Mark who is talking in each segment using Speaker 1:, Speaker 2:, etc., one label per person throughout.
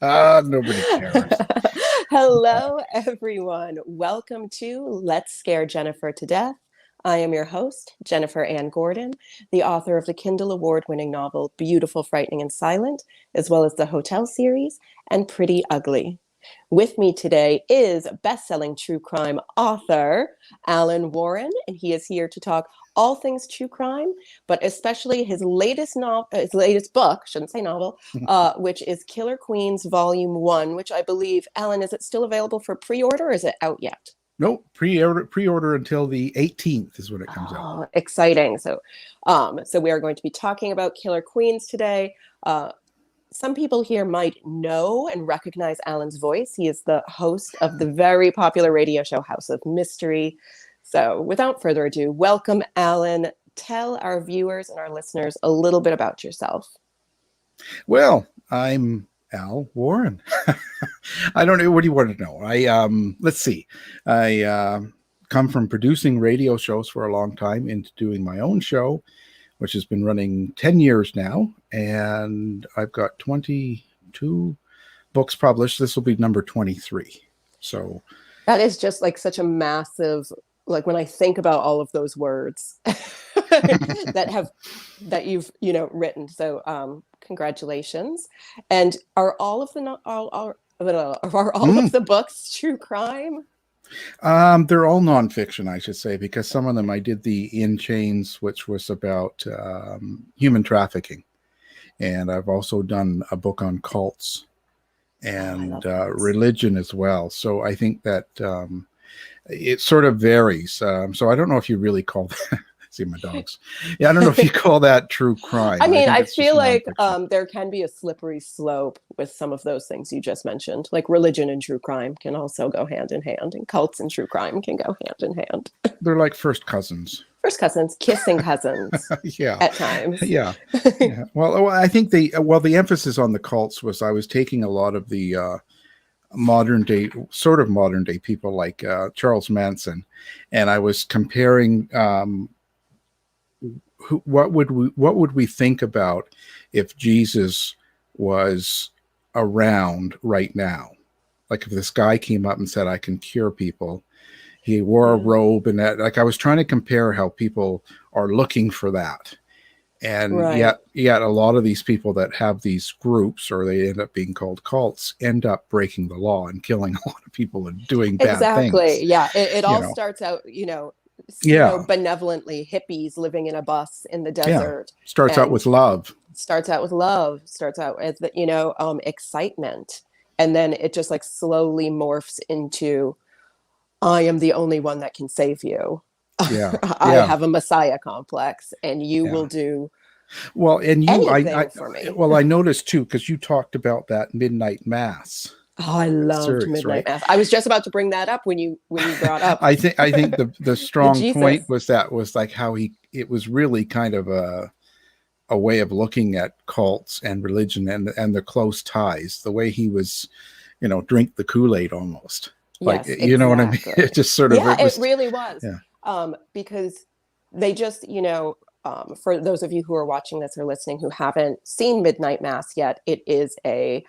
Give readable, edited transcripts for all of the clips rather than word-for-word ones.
Speaker 1: Nobody cares.
Speaker 2: Hello, everyone. Welcome to Let's Scare Jennifer to Death. I am your host, Jennifer Ann Gordon, the author of the Kindle Award-winning novel Beautiful, Frightening, and Silent, as well as the Hotel series and Pretty Ugly. With me today is best-selling true crime author Alan Warren, and he is here to talk all things true crime, but especially his latest book, shouldn't say novel, which is Killer Queens Volume 1, which I believe, Alan, is it still available for pre-order or is it out yet?
Speaker 1: No, pre-order until the 18th is when it comes out.
Speaker 2: Exciting. So we are going to be talking about Killer Queens today. Some people here might know and recognize Alan's voice. He is the host of the very popular radio show House of Mystery. So without further ado, welcome, Alan. Tell our viewers and our listeners a little bit about yourself.
Speaker 1: Well, I'm Al Warren. I don't know. What do you want to know? Let's see. I come from producing radio shows for a long time into doing my own show, which has been running 10 years now. And I've got 22 books published. This will be number 23. So
Speaker 2: that is just like such a massive, like when I think about all of those words that you've, written. So congratulations. And are all of the of the books true crime?
Speaker 1: They're all nonfiction, I should say, because some of them I did the In Chains, which was about human trafficking. And I've also done a book on cults and religion as well. So I think that it sort of varies. So I don't know if you really call that, see my dogs. Yeah, I don't know if you call that true crime.
Speaker 2: I mean, I feel like there can be a slippery slope with some of those things you just mentioned. Like religion and true crime can also go hand in hand, and cults and true crime can go hand in hand.
Speaker 1: They're like first cousins.
Speaker 2: First cousins, kissing cousins.
Speaker 1: Yeah.
Speaker 2: At times.
Speaker 1: Yeah. Yeah. Well, I think the emphasis on the cults was I was taking a lot of the modern day people like Charles Manson, and I was comparing what would we think about if Jesus was around right now? Like if this guy came up and said, I can cure people. He wore a robe and that, like I was trying to compare how people are looking for that. And yet a lot of these people that have these groups, or they end up being called cults, end up breaking the law and killing a lot of people and doing bad things.
Speaker 2: Exactly. Yeah. It all starts out, benevolently, hippies living in a bus in the desert.
Speaker 1: Yeah. Starts out with love. Starts
Speaker 2: out as excitement. And then it just like slowly morphs into, I am the only one that can save you.
Speaker 1: Yeah.
Speaker 2: I have a Messiah complex and you will do
Speaker 1: well. And
Speaker 2: anything for me.
Speaker 1: Well, I noticed too, because you talked about that midnight mass.
Speaker 2: Oh, I loved Midnight Mass. I was just about to bring that up when you brought up.
Speaker 1: I think the strong point was like how it was really kind of a way of looking at cults and religion and the close ties, the way he was, drink the Kool-Aid almost. Like,
Speaker 2: yes,
Speaker 1: you know what I mean? It just sort of,
Speaker 2: it really was.
Speaker 1: Yeah.
Speaker 2: Because they just, for those of you who are watching this or listening who haven't seen Midnight Mass yet, it is a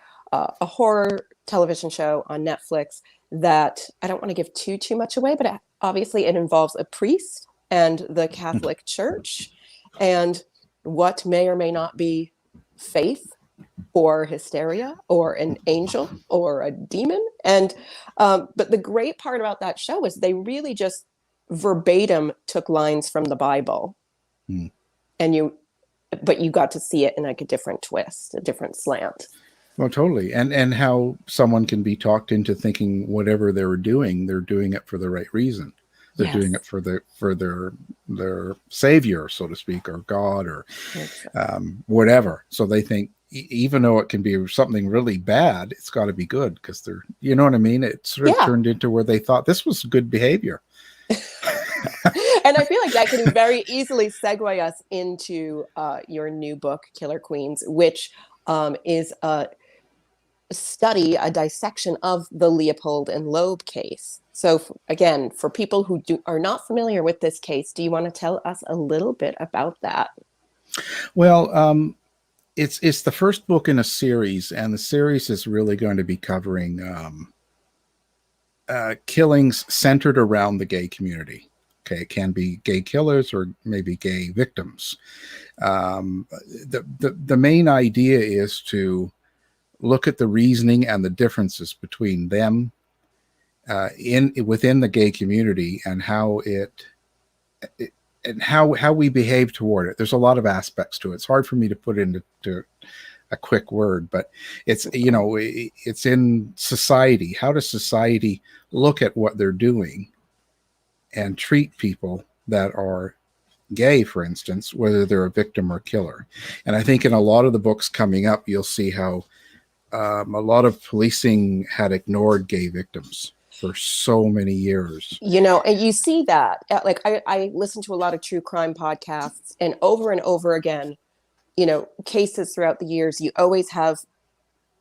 Speaker 2: horror television show on Netflix that I don't want to give too much away, but obviously it involves a priest and the Catholic Church and what may or may not be faith or hysteria or an angel or a demon. And but the great part about that show is they really just verbatim took lines from the Bible. And you got to see it in like a different twist, a different slant.
Speaker 1: Well, totally. And how someone can be talked into thinking whatever they're doing it for the right reason. They're doing it for their savior, so to speak, or God, or whatever. So they think, even though it can be something really bad, it's got to be good because they're, you know what I mean? It sort of turned into where they thought this was good behavior.
Speaker 2: And I feel like that can very easily segue us into your new book, Killer Queens, which is a study, a dissection of the Leopold and Loeb case. So again, for people who are not familiar with this case, do you want to tell us a little bit about that?
Speaker 1: Well, it's the first book in a series, and the series is really going to be covering killings centered around the gay community. Okay, it can be gay killers or maybe gay victims. The main idea is to look at the reasoning and the differences between them within the gay community, and how and how we behave toward it. There's a lot of aspects to it. It's hard for me to put into a quick word, but it's, it's in society. How does society look at what they're doing and treat people that are gay, for instance, whether they're a victim or killer? And I think in a lot of the books coming up, you'll see how a lot of policing had ignored gay victims for so many years.
Speaker 2: And you see that, like, I listen to a lot of true crime podcasts, and over again, cases throughout the years, you always have,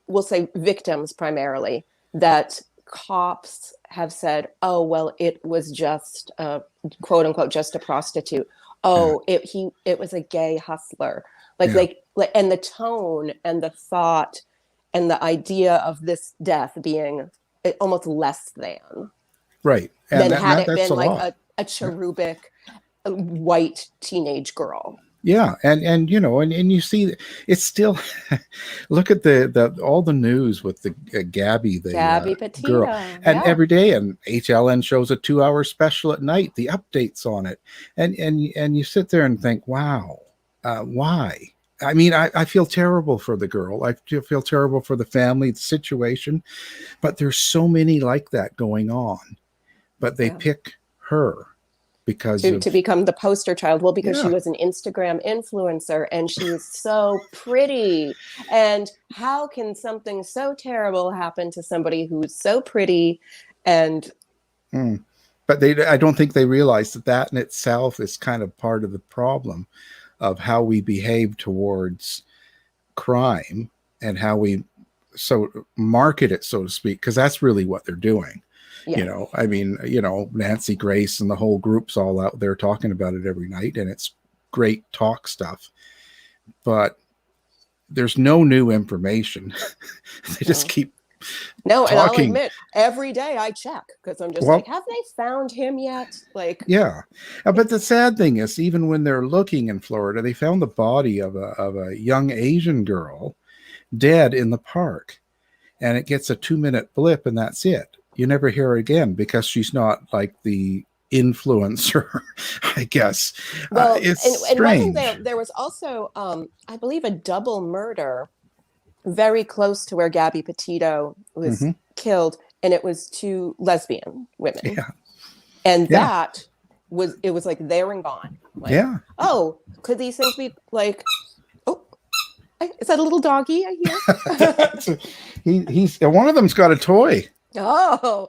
Speaker 2: we'll say victims primarily, that cops have said, oh, well, it was just quote unquote, just a prostitute. Oh, it was a gay hustler. Like, and the tone and the thought and the idea of this death being almost less than.
Speaker 1: Right.
Speaker 2: And had it been like a cherubic white teenage girl.
Speaker 1: Yeah, and you see, it's still look at the all the news with the Gabby
Speaker 2: Petito,
Speaker 1: girl, and every day, and HLN shows a 2-hour special at night, the updates on it, and you sit there and think, wow, why? I mean, I feel terrible for the girl. I feel terrible for the family, the situation, but there's so many like that going on, but they pick her. Because
Speaker 2: to become the poster child. Well, because she was an Instagram influencer and she's so pretty. And how can something so terrible happen to somebody who's so pretty? And
Speaker 1: but I don't think they realize that in itself is kind of part of the problem of how we behave towards crime and how we market it, so to speak, because that's really what they're doing. Yeah. I mean, Nancy Grace and the whole group's all out there talking about it every night, and it's great talk stuff, but there's no new information. They just keep talking.
Speaker 2: And I'll admit, every day I check, because I'm just like, have they found him yet? Like,
Speaker 1: yeah. But the sad thing is, even when they're looking in Florida, they found the body of a young Asian girl dead in the park, and it gets a 2-minute blip, and that's it. You never hear her again because she's not like the influencer, I guess.
Speaker 2: Well,
Speaker 1: it's
Speaker 2: and
Speaker 1: strange.
Speaker 2: There was also, I believe, a double murder very close to where Gabby Petito was killed, and it was 2 lesbian women. Yeah. And that was, it was like there and gone. Like, oh, could these things be like, is that a little doggy I hear?
Speaker 1: he's one of them's got a toy.
Speaker 2: Oh,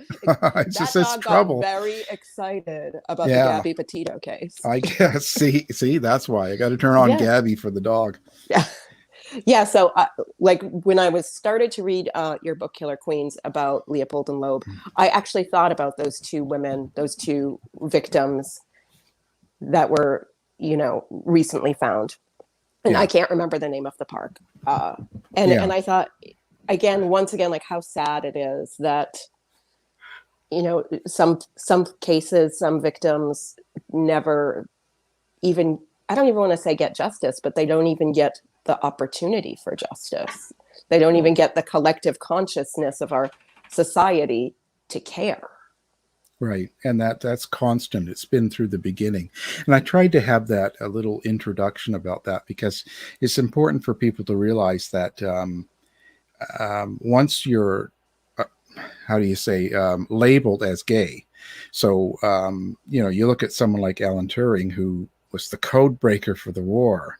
Speaker 1: it's just his trouble.
Speaker 2: Got very excited about the Gabby Petito case.
Speaker 1: I guess. See, that's why I got to turn on Gabby for the dog.
Speaker 2: Yeah. So, like when I was started to read your book, Killer Queens, about Leopold and Loeb, I actually thought about those 2 women, those 2 victims that were, recently found, and I can't remember the name of the park. And I thought, once again, like how sad it is that, some cases, some victims never even, I don't even want to say get justice, but they don't even get the opportunity for justice. They don't even get the collective consciousness of our society to care.
Speaker 1: Right. And that's constant. It's been through the beginning. And I tried to have that a little introduction about that, because it's important for people to realize that once you're, labeled as gay. So, you look at someone like Alan Turing, who was the code breaker for the war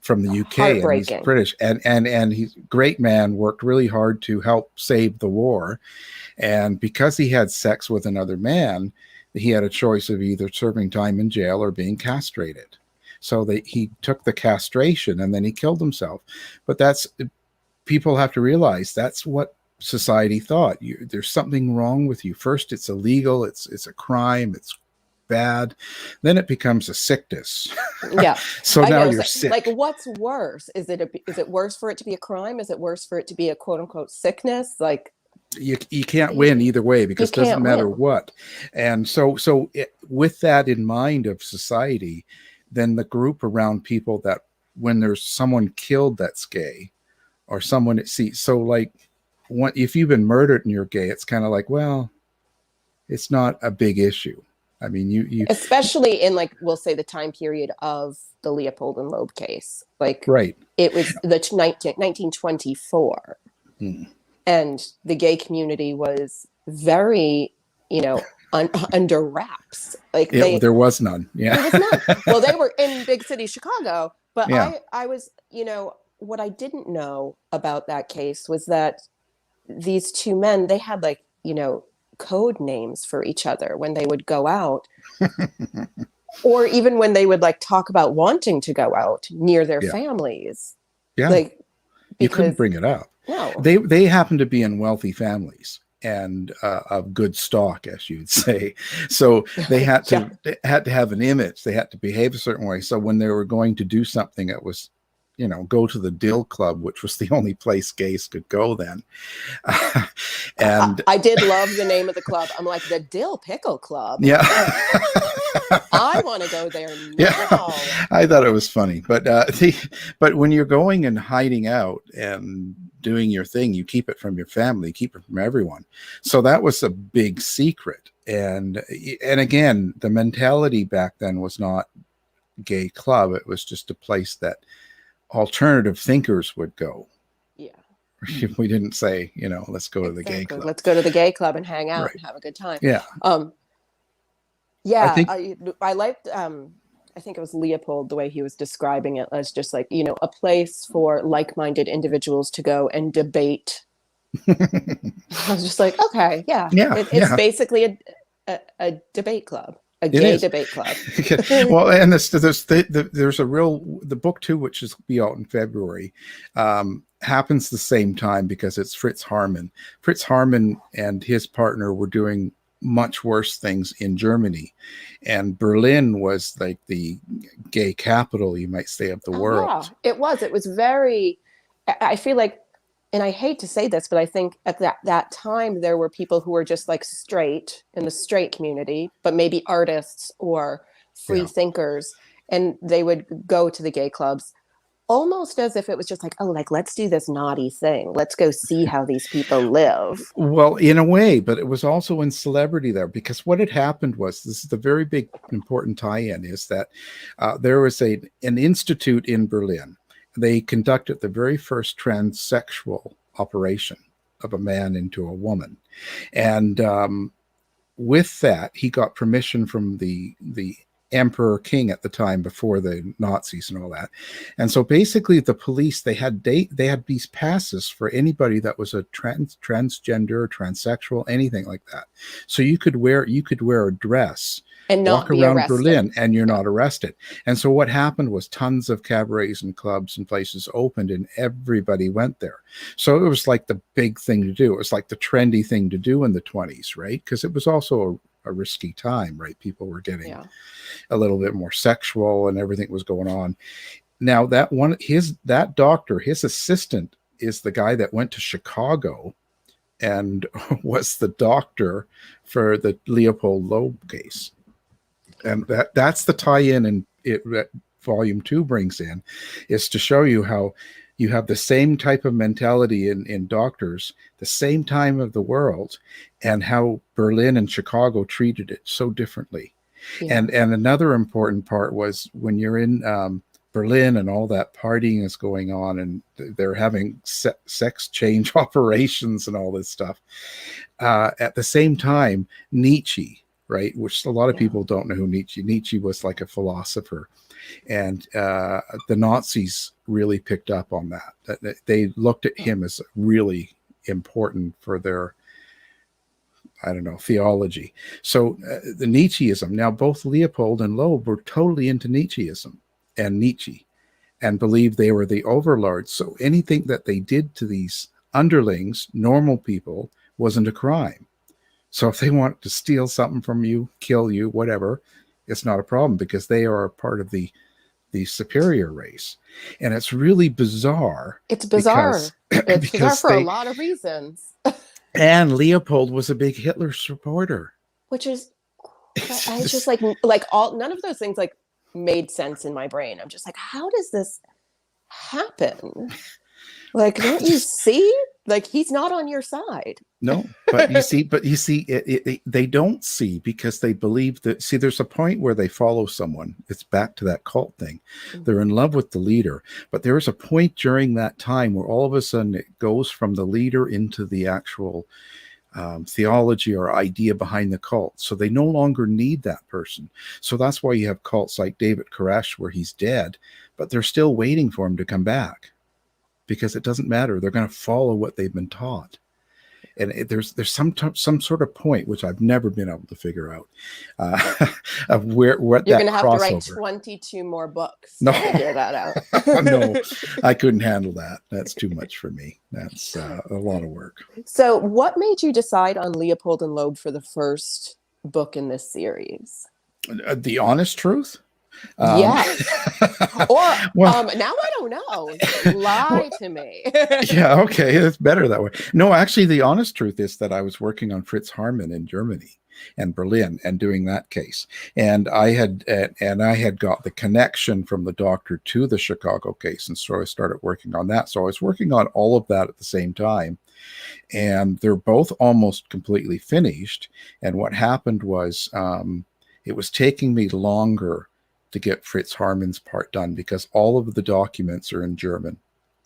Speaker 1: from the UK, and he's British, and he's a great man, worked really hard to help save the war. And because he had sex with another man, he had a choice of either serving time in jail or being castrated. So he took the castration and then he killed himself. But people have to realize that's what society thought. There's something wrong with you. First, it's illegal. It's a crime. It's bad. Then it becomes a sickness.
Speaker 2: Yeah.
Speaker 1: So
Speaker 2: I
Speaker 1: now
Speaker 2: know.
Speaker 1: you're
Speaker 2: So,
Speaker 1: sick.
Speaker 2: like, what's worse? Is it worse for it to be a crime? Is it worse for it to be a quote unquote sickness? Like,
Speaker 1: You can't win either way, because it doesn't
Speaker 2: can't
Speaker 1: matter
Speaker 2: win.
Speaker 1: what. And with that in mind of society, then the group around people that when there's someone killed that's gay, or someone so like, if you've been murdered and you're gay, it's kind of like, well, it's not a big issue. I mean, you
Speaker 2: especially in, like, we'll say the time period of the Leopold and Loeb case. Like,
Speaker 1: right.
Speaker 2: it was the 1924.
Speaker 1: Hmm.
Speaker 2: And the gay community was very, under wraps. Like,
Speaker 1: There was none. Yeah.
Speaker 2: there was none. Well, they were in big city Chicago, but
Speaker 1: Yeah.
Speaker 2: I was, what I didn't know about that case was that these two men, they had, like, code names for each other when they would go out, or even when they would, like, talk about wanting to go out near their
Speaker 1: Yeah.
Speaker 2: families.
Speaker 1: Yeah.
Speaker 2: Like,
Speaker 1: You couldn't bring it up.
Speaker 2: No.
Speaker 1: They happen to be in wealthy families and of good stock, as you'd say. So they had to have an image. They had to behave a certain way. So when they were going to do something, it was, go to the Dill Club, which was the only place gays could go then. And
Speaker 2: I did love the name of the club. I'm like, the Dill Pickle Club.
Speaker 1: Yeah.
Speaker 2: I want to go there now.
Speaker 1: Yeah, I thought it was funny, but but when you're going and hiding out and doing your thing, you keep it from your family, keep it from everyone. So that was a big secret. And again, the mentality back then was not gay club. It was just a place that alternative thinkers would go.
Speaker 2: Yeah.
Speaker 1: We didn't say, let's go to the gay club.
Speaker 2: Let's go to the gay club and hang out and have a good time.
Speaker 1: Yeah.
Speaker 2: Yeah, I liked, I think it was Leopold, the way he was describing it as just like, a place for like-minded individuals to go and debate. I was just like, okay, yeah. It's basically a debate club, a gay debate club.
Speaker 1: Well, and there's the book too, which is be out in February, happens the same time because it's Fritz Harman. Fritz Harman and his partner were doing much worse things in Germany, and Berlin was like the gay capital, you might say, of the world.
Speaker 2: Yeah, it was very, I feel like, and I hate to say this, but I think at that time there were people who were just like straight in the straight community, but maybe artists or free thinkers, and they would go to the gay clubs almost as if it was just like, oh, like, let's do this naughty thing. Let's go see how these people live.
Speaker 1: Well, in a way, but it was also in celebrity there, because what had happened was, this is the very big important tie-in, is that there was an institute in Berlin. They conducted the very first transsexual operation of a man into a woman. And with that, he got permission from the emperor king at the time, before the Nazis and all that. And so basically the police, they had these passes for anybody that was a transgender, transsexual, anything like that. So you could wear a dress
Speaker 2: and not
Speaker 1: walk around
Speaker 2: arrested.
Speaker 1: Berlin, and you're not arrested. And so what happened was, tons of cabarets and clubs and places opened, and everybody went there. So it was like the big thing to do. It was like the trendy thing to do in the 20s, right? Because it was also a risky time, right? People were getting a little bit more sexual, and everything was going on. Now that doctor, his assistant, is the guy that went to Chicago and was the doctor for the Leopold Loeb case. And that's the tie-in, and that volume 2 brings in, is to show you how you have the same type of mentality in doctors, the same time of the world, and how Berlin and Chicago treated it so differerly. Yeah. And another important part was, when you're in Berlin and all that partying is going on, and they're having sex change operations and all this stuff. At the same time, Nietzsche, right, which a lot of people don't know who Nietzsche was, like a philosopher. And the Nazis really picked up on that. They looked at him as really important for their, theology. So the Nietzscheism, now both Leopold and Loeb were totally into Nietzscheism and Nietzsche, and believed they were the overlords. So anything that they did to these underlings, normal people, wasn't a crime. So if they want to steal something from you, kill you, whatever, it's not a problem because they are a part of the superior race. And it's really bizarre.
Speaker 2: It's bizarre. It's bizarre for a lot of reasons.
Speaker 1: And Leopold was a big Hitler supporter.
Speaker 2: Which is, I was just like all, none of those things like made sense in my brain. I'm just like, how does this happen? Like, don't you see? Like, he's not on your side.
Speaker 1: No, but you see, they don't see because they believe that, see, there's a point where they follow someone. It's back to that cult thing. They're in love with the leader, but there is a point during that time where all of a sudden it goes from the leader into the actual theology or idea behind the cult. So they no longer need that person. So that's why you have cults like David Koresh where he's dead, but they're still waiting for him to come back because it doesn't matter. They're going to follow what they've been taught. And there's some sort of point, which I've never been able to figure out, of what
Speaker 2: you're
Speaker 1: going to
Speaker 2: have to write 22 more books to figure that out.
Speaker 1: No, I couldn't handle that. That's too much for me. That's a lot of work.
Speaker 2: So what made you decide on Leopold and Loeb for the first book in this series?
Speaker 1: The honest truth?
Speaker 2: Yes. Or well, now I don't know. Lie to me.
Speaker 1: Yeah, okay. It's better that way. No, actually, the honest truth is that I was working on Fritz Harman in Germany and Berlin and doing that case. And I had got the connection from the doctor to the Chicago case. And so I started working on that. So I was working on all of that at the same time. And they're both almost completely finished. And what happened was it was taking me longer to get Fritz Harman's part done because all of the documents are in German,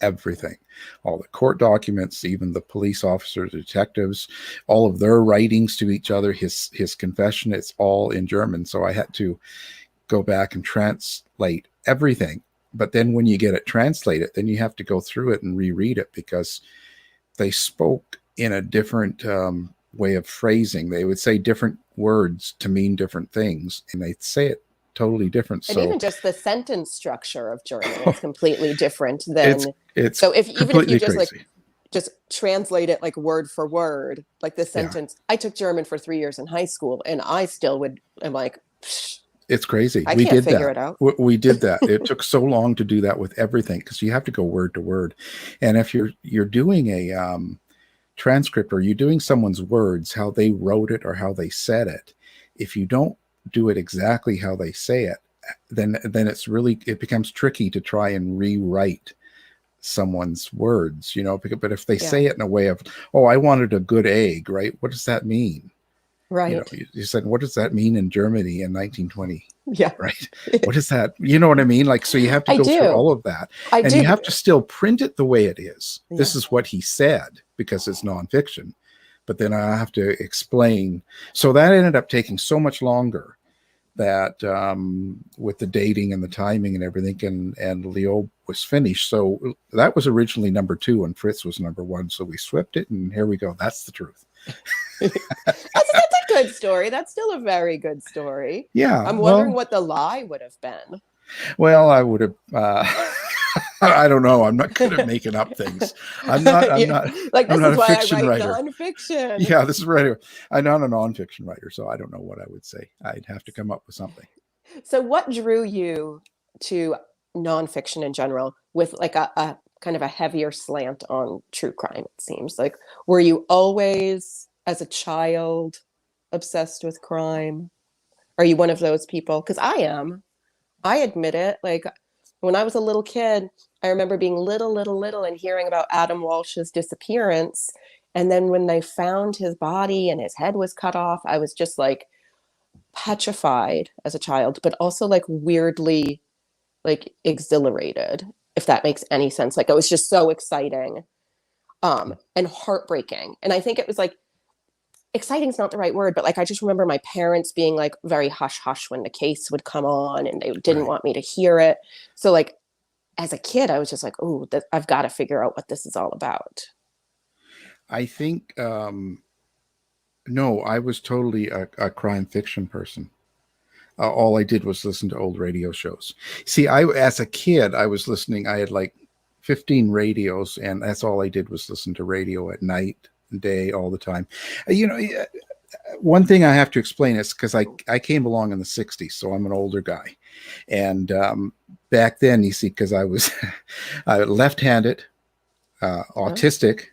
Speaker 1: everything, all the court documents, even the police officers, detectives, all of their writings to each other, his confession, it's all in German. So I had to go back and translate everything. But then when you get it translated, then you have to go through it and reread it because they spoke in a different way of phrasing. They would say different words to mean different things, and they'd say it totally different.
Speaker 2: And even just the sentence structure of German is completely different than
Speaker 1: it's
Speaker 2: so if even if you just
Speaker 1: crazy.
Speaker 2: Like just translate it like word for word, like the sentence. Yeah. I took German for 3 years in high school and I still I'm like, psh,
Speaker 1: it's crazy.
Speaker 2: I can't figure it out.
Speaker 1: We did that. It took so long to do that with everything because you have to go word to word. And if you're doing a transcript or you're doing someone's words, how they wrote it or how they said it, if you don't do it exactly how they say it, then it becomes tricky to try and rewrite someone's words, but if they say it in a way of, oh, I wanted a good egg, right? What does that mean?
Speaker 2: Right.
Speaker 1: You said, what does that mean in Germany in 1920?
Speaker 2: Yeah.
Speaker 1: Right. What is that? You know what I mean? Like, so you have to go through all of that. You have to still print it the way it is. Yeah. This is what he said because it's nonfiction. But then I have to explain. So that ended up taking so much longer that with the dating and the timing and everything, and Leo was finished. So that was originally number 2 and Fritz was number 1. So we swept it and here we go. That's the truth.
Speaker 2: That's a good story. That's still a very good story.
Speaker 1: Yeah.
Speaker 2: I'm wondering what the lie would have been.
Speaker 1: Well, I would have, I don't know. I'm not good at making up things. I'm not
Speaker 2: like,
Speaker 1: I'm
Speaker 2: this
Speaker 1: not
Speaker 2: is
Speaker 1: a
Speaker 2: why
Speaker 1: fiction
Speaker 2: I write
Speaker 1: writer.
Speaker 2: nonfiction.
Speaker 1: Yeah, this is right. I'm not a nonfiction writer, so I don't know what I would say. I'd have to come up with something.
Speaker 2: So what drew you to nonfiction in general with like a kind of a heavier slant on true crime, it seems? Like, were you always, as a child, obsessed with crime? Are you one of those people? Because I am. I admit it. Like, when I was a little kid, I remember being little and hearing about Adam Walsh's disappearance. And then when they found his body and his head was cut off, I was just like petrified as a child, but also like weirdly like exhilarated, if that makes any sense. Like, it was just so exciting and heartbreaking. And I think it was like, exciting is not the right word, but like, I just remember my parents being like very hush hush when the case would come on and they didn't want me to hear it. So like, as a kid, I was just like, oh, I've got to figure out what this is all about.
Speaker 1: I think, no, I was totally a crime fiction person. All I did was listen to old radio shows. See, as a kid, I was listening, I had like 15 radios and that's all I did was listen to radio at night, day, all the time. one thing I have to explain is because I came along in the 60s, so I'm an older guy. And back then, you see, because I was left-handed, autistic,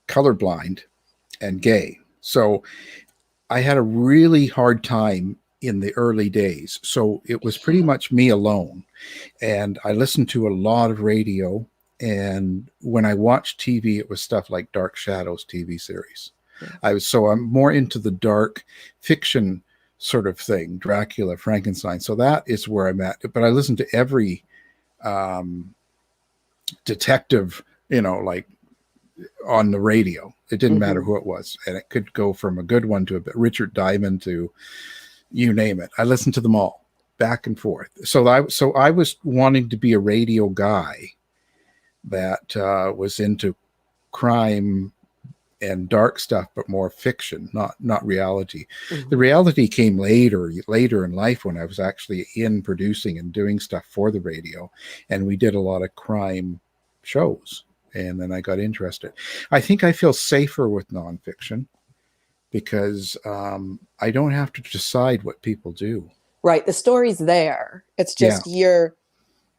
Speaker 1: colorblind, and gay. So I had a really hard time in the early days. So it was pretty much me alone. And I listened to a lot of radio. And when I watched TV, it was stuff like Dark Shadows TV series. I'm more into the dark fiction sort of thing, Dracula, Frankenstein. So that is where I'm at. But I listened to every detective, like on the radio. It didn't matter who it was. And it could go from a good one to a Richard Diamond to you name it. I listened to them all back and forth. So I was wanting to be a radio guy that was into crime and dark stuff, but more fiction, not reality. The reality came later in life when I was actually in producing and doing stuff for the radio, and we did a lot of crime shows, and then I got interested. I think I feel safer with nonfiction because I don't have to decide what people do.
Speaker 2: Right, the story's there. It's just you're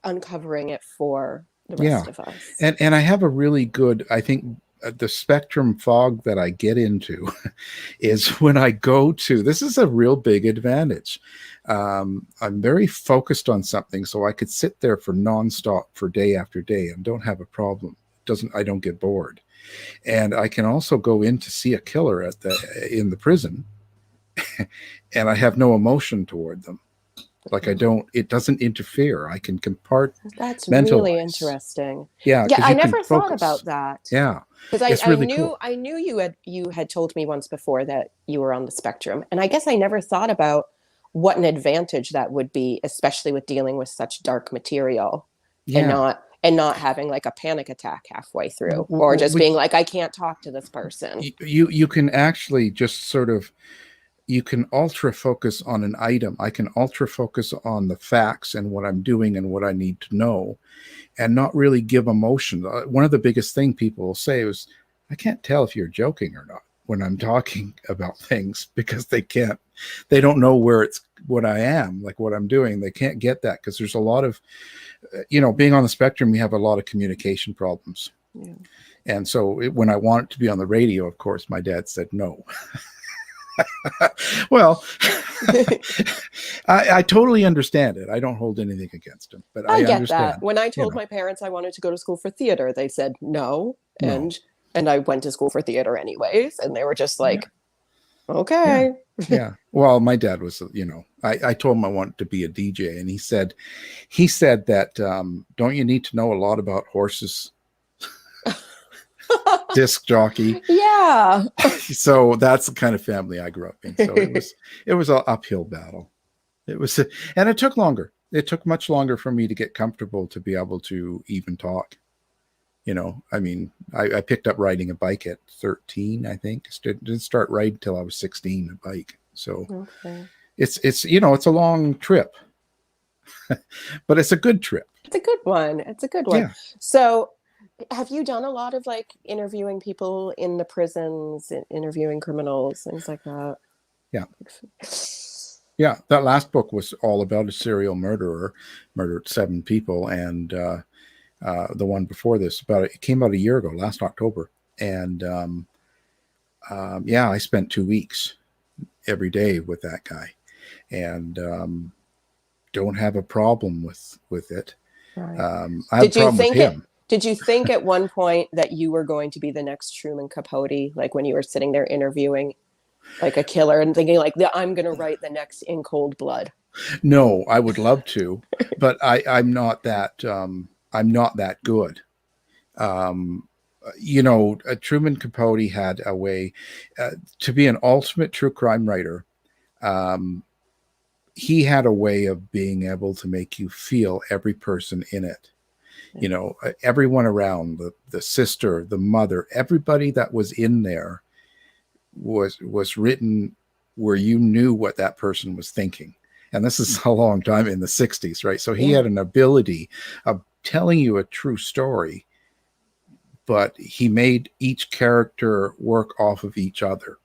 Speaker 2: uncovering it for the rest of us.
Speaker 1: And I have a really good, I think, the spectrum fog that I get into is when I go to, this is a real big advantage. I'm very focused on something, so I could sit there for nonstop for day after day and don't have a problem. I don't get bored. And I can also go in to see a killer in the prison and I have no emotion toward them. Like it doesn't interfere. I can compartmentalize.
Speaker 2: That's really interesting.
Speaker 1: Yeah.
Speaker 2: I never thought about that.
Speaker 1: Yeah.
Speaker 2: Because
Speaker 1: cool.
Speaker 2: I knew you had told me once before that you were on the spectrum. And I guess I never thought about what an advantage that would be, especially with dealing with such dark material and not having like a panic attack halfway through or just being like, I can't talk to this person.
Speaker 1: You can actually just sort of, you can ultra focus on an item. I can ultra focus on the facts and what I'm doing and what I need to know and not really give emotion. One of the biggest thing people will say is, I can't tell if you're joking or not when I'm talking about things because they don't know what I am, like what I'm doing. They can't get that because there's a lot of, being on the spectrum, we have a lot of communication problems. Yeah. And so when I wanted to be on the radio, of course, my dad said no. Well, I totally understand it. I don't hold anything against him, but I get understand.
Speaker 2: That. When I told my parents I wanted to go to school for theater, they said no. And I went to school for theater anyways. And they were just like, okay.
Speaker 1: Yeah. Well, my dad was, I told him I wanted to be a DJ, and he said that, don't you need to know a lot about horses? Disc jockey.
Speaker 2: Yeah.
Speaker 1: So that's the kind of family I grew up in. So it was an uphill battle. And it took longer. It took much longer for me to get comfortable to be able to even talk. I picked up riding a bike at 13, I think. Didn't start riding until I was 16, a bike. So it's a long trip, but it's a good trip.
Speaker 2: It's a good one. Yeah. So have you done a lot of like interviewing people in the prisons, interviewing criminals, things like that?
Speaker 1: Yeah. Yeah. That last book was all about a serial murderer, murdered 7 people. And the one before this, it came out a year ago, last October. And I spent 2 weeks every day with that guy and don't have a problem with it. Right. I have a problem with him.
Speaker 2: Did you think at one point that you were going to be the next Truman Capote, like when you were sitting there interviewing like a killer and thinking like, I'm going to write the next In Cold Blood?
Speaker 1: No, I would love to, but I'm not that good. Truman Capote had a way to be an ultimate true crime writer. He had a way of being able to make you feel every person in it. Everyone around, the sister, the mother, everybody that was in there was written where you knew what that person was thinking. And this is a long time in the 60s, right? So he had an ability of telling you a true story, but he made each character work off of each other.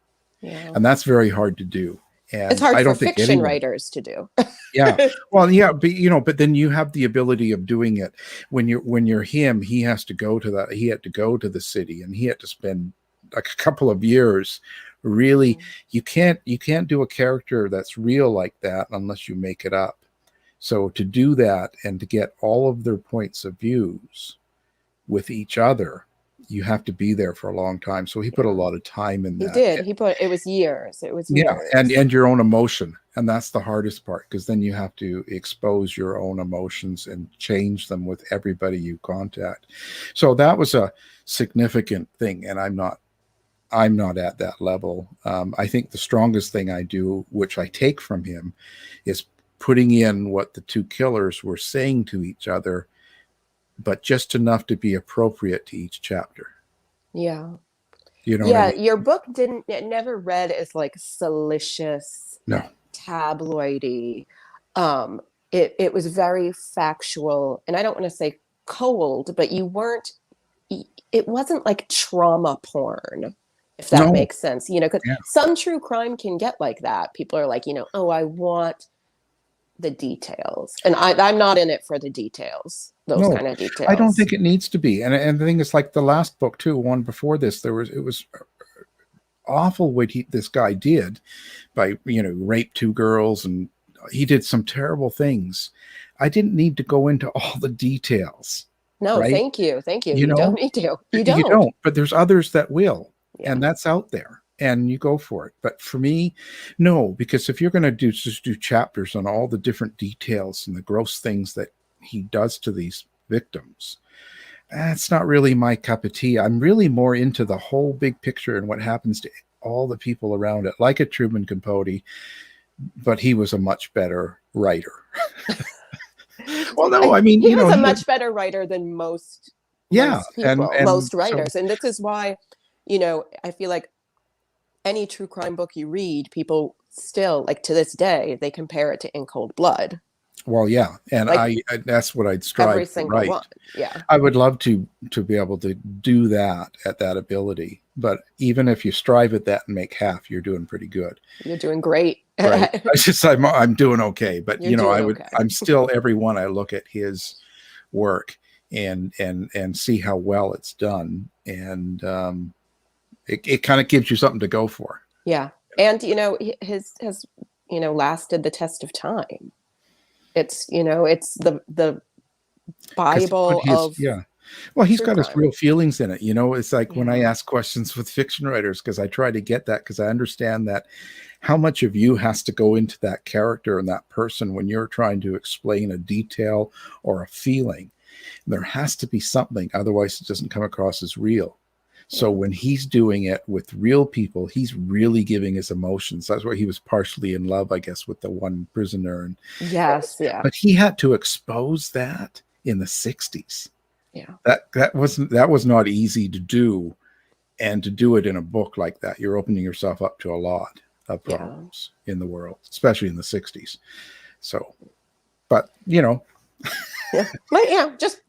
Speaker 2: Yeah.
Speaker 1: And that's very hard to do.
Speaker 2: It's
Speaker 1: And
Speaker 2: hard
Speaker 1: I
Speaker 2: for
Speaker 1: don't think
Speaker 2: fiction
Speaker 1: anyone,
Speaker 2: writers to do.
Speaker 1: yeah. Well, yeah, but but then you have the ability of doing it when you're him. He has to go to that. He had to go to the city, and he had to spend like a couple of years. Really, you can't do a character that's real like that unless you make it up. So to do that and to get all of their points of views with each other, you have to be there for a long time. So he put a lot of time in
Speaker 2: He
Speaker 1: that.
Speaker 2: did. It was years. It was
Speaker 1: Yeah,
Speaker 2: years.
Speaker 1: and your own emotion, and that's the hardest part, because then you have to expose your own emotions and change them with everybody you contact. So that was a significant thing, and I'm not at that level. I think the strongest thing I do, which I take from him, is putting in what the two killers were saying to each other, but just enough to be appropriate to each chapter.
Speaker 2: Yeah.
Speaker 1: You know what I
Speaker 2: Yeah,
Speaker 1: mean?
Speaker 2: your book it never read as like salacious,
Speaker 1: No.
Speaker 2: tabloidy. It was very factual, and I don't want to say cold, but it wasn't like trauma porn, if that
Speaker 1: No.
Speaker 2: makes sense. Because
Speaker 1: Yeah.
Speaker 2: some true crime can get like that. People are like, oh, I want the details, and I'm not in it for the details, those
Speaker 1: No,
Speaker 2: kind of details.
Speaker 1: I don't think it needs to be. And the thing is, like the last book too, one before this, it was awful what this guy did by rape two girls, and he did some terrible things. I didn't need to go into all the details.
Speaker 2: No,
Speaker 1: right?
Speaker 2: thank you. You don't need to. You don't.
Speaker 1: You don't, but there's others that will,
Speaker 2: Yeah.
Speaker 1: and that's out there, and you go for it. But for me, no, because if you're going to just do chapters on all the different details and the gross things that he does to these victims, that's not really my cup of tea. I'm really more into the whole big picture and what happens to all the people around it, like a Truman Capote, but he was a much better writer. Well, no, I mean,
Speaker 2: he was a much better writer than most people, and most writers. And this is why, I feel like any true crime book you read, people still, like to this day, they compare it to In Cold Blood.
Speaker 1: Well, yeah, and
Speaker 2: like,
Speaker 1: I that's what I'd strive
Speaker 2: every
Speaker 1: to
Speaker 2: single
Speaker 1: write.
Speaker 2: one. Yeah,
Speaker 1: I would love to be able to do that at that ability. But even if you strive at that and make half, you're doing pretty good.
Speaker 2: You're doing great.
Speaker 1: Right. I'm doing okay. But
Speaker 2: okay.
Speaker 1: I'm still, every one I look at his work and see how well it's done, and it kind of gives you something to go for.
Speaker 2: Yeah, and his has lasted the test of time. It's it's the Bible of
Speaker 1: Well, he's got his real feelings in it. It's like when I ask questions with fiction writers, because I try to get that, because I understand that how much of you has to go into that character and that person when you're trying to explain a detail or a feeling. There has to be something, otherwise it doesn't come across as real. So when he's doing it with real people, he's really giving his emotions. That's why he was partially in love, I guess, with the one prisoner. And
Speaker 2: yes, yeah.
Speaker 1: But he had to expose that in the 60s.
Speaker 2: Yeah.
Speaker 1: That was not easy to do, and to do it in a book like that, you're opening yourself up to a lot of problems in the world, especially in the 60s. So, but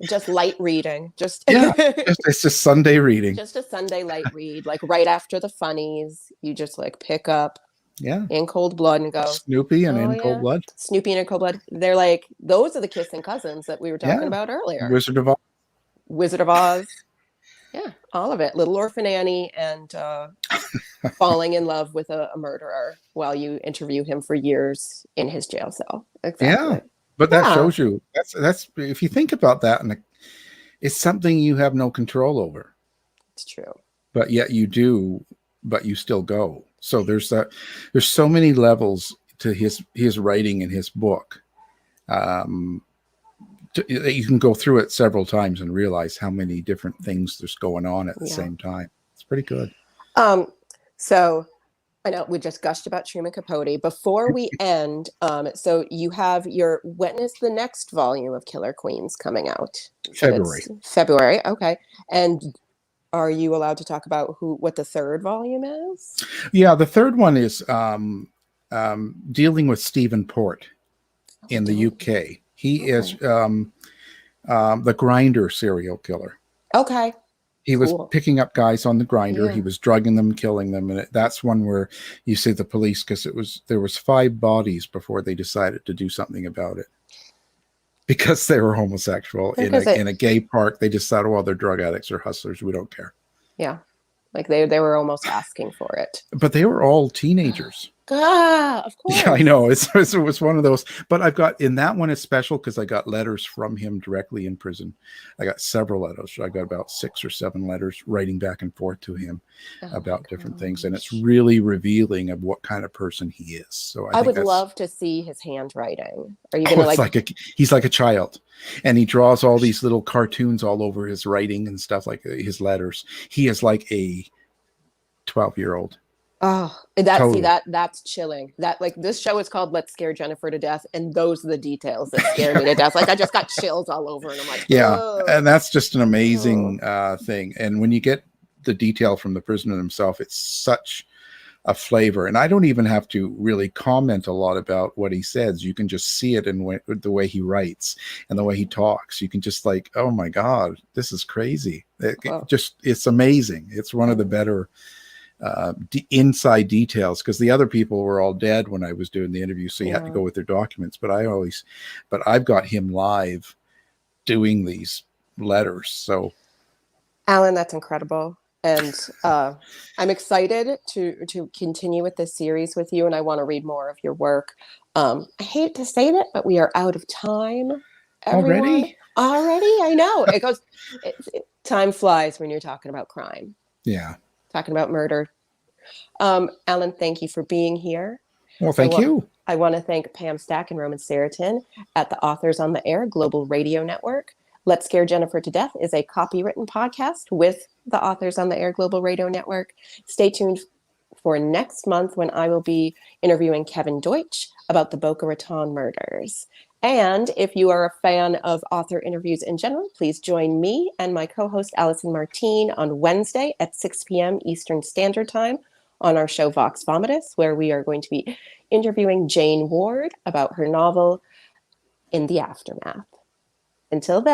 Speaker 2: just light reading.
Speaker 1: It's just Sunday reading.
Speaker 2: Just a Sunday light read, like right after the funnies, you just like pick up In Cold Blood and go
Speaker 1: Snoopy and In Cold Blood.
Speaker 2: Snoopy and In Cold Blood. They're like, those are the kissing cousins that we were talking about earlier.
Speaker 1: Wizard of Oz.
Speaker 2: Yeah, all of it. Little Orphan Annie and falling in love with a murderer while you interview him for years in his jail cell. Exactly.
Speaker 1: Yeah. But that shows you, that's if you think about that, and it's something you have no control over.
Speaker 2: It's true.
Speaker 1: But yet you do, but you still go. So there's so many levels to his writing in his book. You can go through it several times and realize how many different things there's going on at the same time. It's pretty good.
Speaker 2: So I know we just gushed about Truman Capote. Before we end, so you have when is the next volume of Killer Queens coming out? February. Okay. And are you allowed to talk about what the third volume is? Yeah,
Speaker 1: the third one is dealing with Stephen Port in the UK. He is the Grinder serial killer.
Speaker 2: Okay.
Speaker 1: He was
Speaker 2: Cool.
Speaker 1: picking up guys on the grinder.
Speaker 2: Yeah.
Speaker 1: He was drugging them, killing them, and that's one where you see the police, because there was 5 bodies before they decided to do something about it, because they were homosexual in a gay park. They just thought, well, they're drug addicts or hustlers. We don't care.
Speaker 2: Yeah, like they were almost asking for it.
Speaker 1: But they were all teenagers.
Speaker 2: Of course.
Speaker 1: Yeah, I know. It was one of those. But I've got, in that one, it's special because I got letters from him directly in prison. I got several letters. I got about 6 or 7 letters writing back and forth to him about different things. And it's really revealing of what kind of person he is. So
Speaker 2: I would love to see his handwriting. Are you going to
Speaker 1: he's like a child. And he draws all these little cartoons all over his writing and stuff, like his letters. He is like a 12-year-old.
Speaker 2: Oh, that's chilling. That, like, this show is called Let's Scare Jennifer to Death, and those are the details that scare me to death. Like, I just got chills all over, and I'm like,
Speaker 1: yeah. And that's just an amazing thing. And when you get the detail from the prisoner himself, it's such a flavor. And I don't even have to really comment a lot about what he says. You can just see it in the way he writes and the way he talks. You can just like, oh my God, this is crazy. It's amazing. It's one of the better inside details, because the other people were all dead when I was doing the interview, so you had to go with their documents. But I've got him live doing these letters. So,
Speaker 2: Alan, that's incredible, and I'm excited to continue with this series with you, and I want to read more of your work. I hate to say that, but we are out of time. Everyone. Already, I know. Time flies when you're talking about crime.
Speaker 1: Yeah.
Speaker 2: Talking about murder. Alan, thank you for being here.
Speaker 1: Well, thank you.
Speaker 2: I want to thank Pam Stack and Roman Saratin at the Authors on the Air Global Radio Network. Let's Scare Jennifer to Death is a copywritten podcast with the Authors on the Air Global Radio Network. Stay tuned for next month when I will be interviewing Kevin Deutsch about the Boca Raton murders. And if you are a fan of author interviews in general, please join me and my co-host Allison Martine on Wednesday at 6 p.m. Eastern Standard Time on our show Vox Vomitus, where we are going to be interviewing Jane Ward about her novel In the Aftermath. Until then.